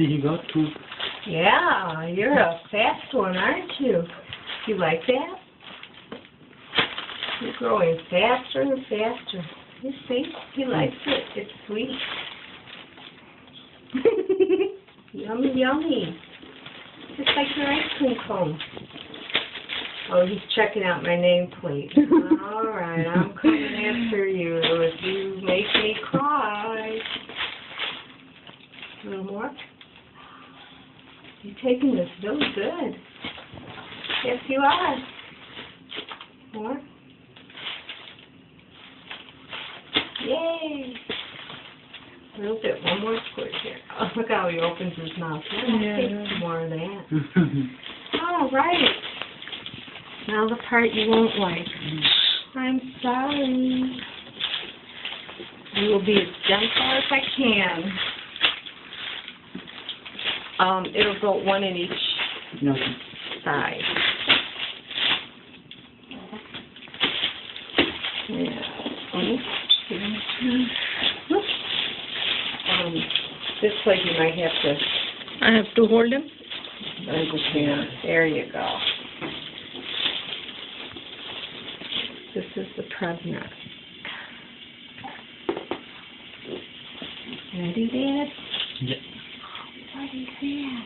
See, you got two. Yeah, you're a fast one, aren't you? You like that? You're growing faster and faster. You see? He likes it. It's sweet. Yummy, yummy. Just like your ice cream cone. Oh, he's checking out my nameplate. All right, I'm coming after you if you make me cry. A little more? You're taking this really good. Yes, you are. More? Yay! A little bit. One more squirt here. Oh, look how he opens his mouth. Yeah, take some more of that. All right. Now the part you won't like. I'm sorry. I will be as gentle as I can. It'll go one in each No. side. Yeah. This way you might have to. I have to hold him. There you go. This is the pregnant. Ready, Dad? Yeah. What is that?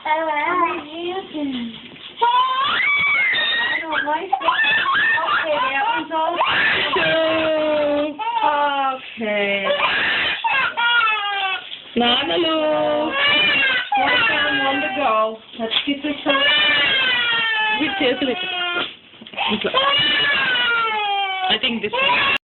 What happened? I don't like that. Okay, that one's all. Okay. Nanalu. One down, one to go. Let's get this over. Which is it? I think this one.